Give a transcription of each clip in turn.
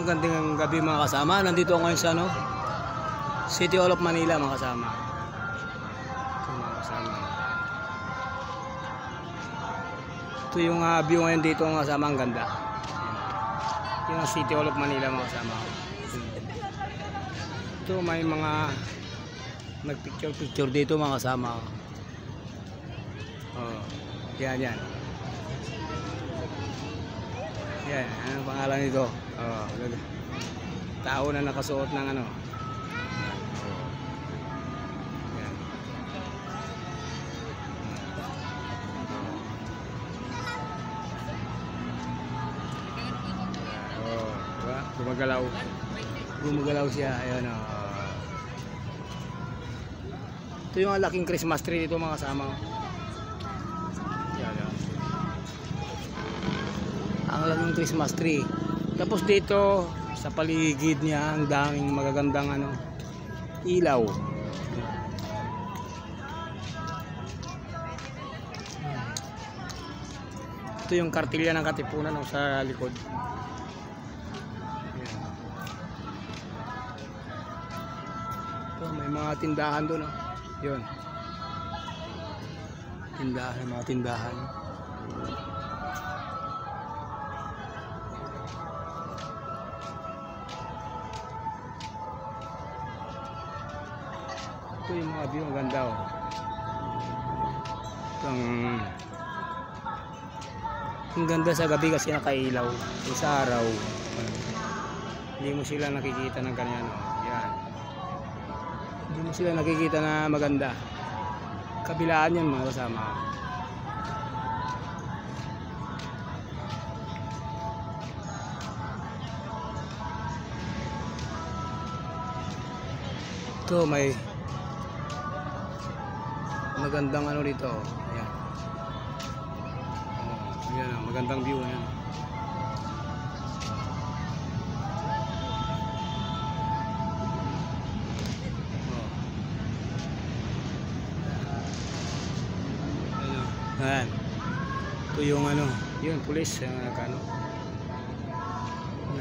Magandang gabi mga kasama. Nandito ako ngayon sa City Hall of Manila mga kasama. Ito mga kasama. Ito yung view ngayon dito mga kasama. Ang ganda. Yung City Hall of Manila mga kasama. Ito may mga nagpicture dito mga kasama. Oh, yan. Yan, anong pangalan nito? Oh, tao na nakasuot ng ano. Yan. Oh, diba? Gumagalaw siya. Ayun oh. Ito yung laking Christmas tree dito mga kasama. Ang laking Christmas tree. Tapos dito sa paligid niya ang daming magagandang ilaw. Ito yung kartilya ng Katipunan sa likod. Ito may mga tindahan doon. Yun. Mga tindahan. Ito yung mga view, ang ganda ang ganda sa gabi kasi nakailaw. Sa araw hindi mo sila nakikita ng ganyan. Yan. Hindi mo sila nakikita na maganda. Kabilaan yan mga kasama. Ito may magandang dito. Ayan. Oh, ayan, magandang view yan. Oh. Ayan. Ito yung yun, pulis,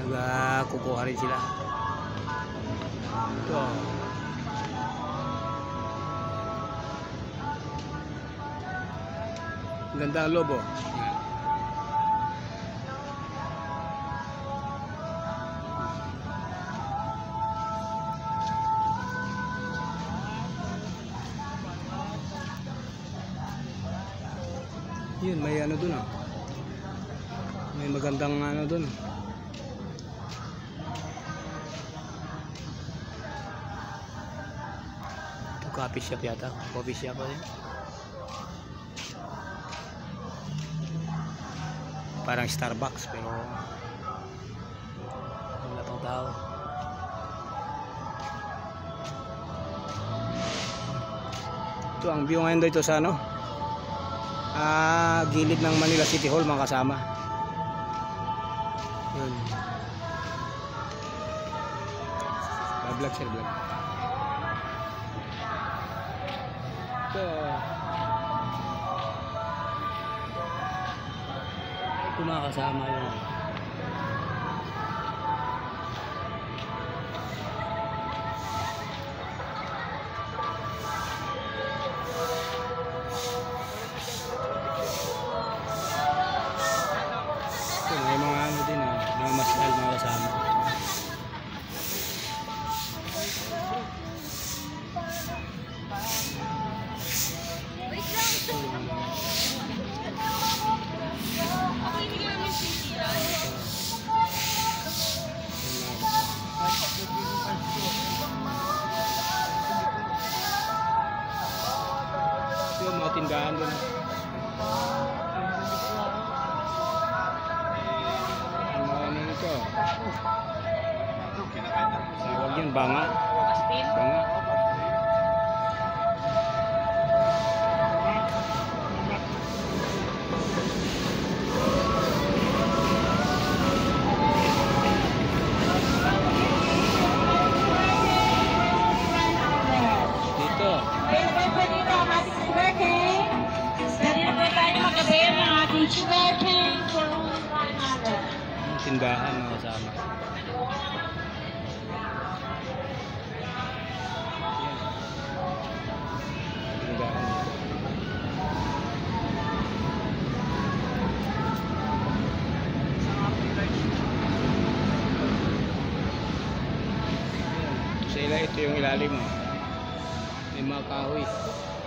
nagkukuha rin sila. Ito. Ganda ang lobo. Yun, may dun may magandang dun. Ito coffee shop yata. Coffee shop rin. Parang Starbucks pero wala pang tao. Ito ang view ngayon dito sa gilid ng Manila City Hall mga kasama. Yun. Vlog sir vlog. Ito mga kasama yun. Ito may mga din mga masal mga kasama. Yung mga tindahan doon. Ano ito? Tawag yun, banga. Banga. Tindahan. tindahan mga kasama. Yan. Tindahan. Sa ila ito yung ilalim. May mga kahoy.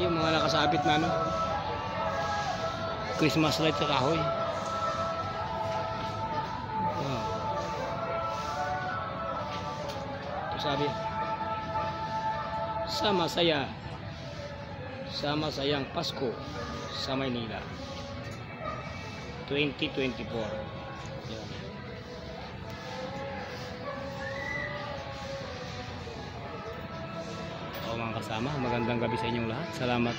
Yung mga nakasabit na ano, Christmas light sa kahoy. Sabi, sama-sayang Pasko sa Maynila 2024. Yan. O mga kasama, magandang gabi sa inyong lahat. Salamat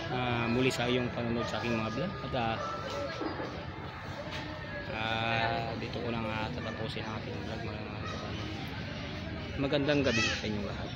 muli sa iyong panonood sa aking mga vlog. At dito ko nang tatapusin ang ating vlog. Magandang gabi sa inyong lahat.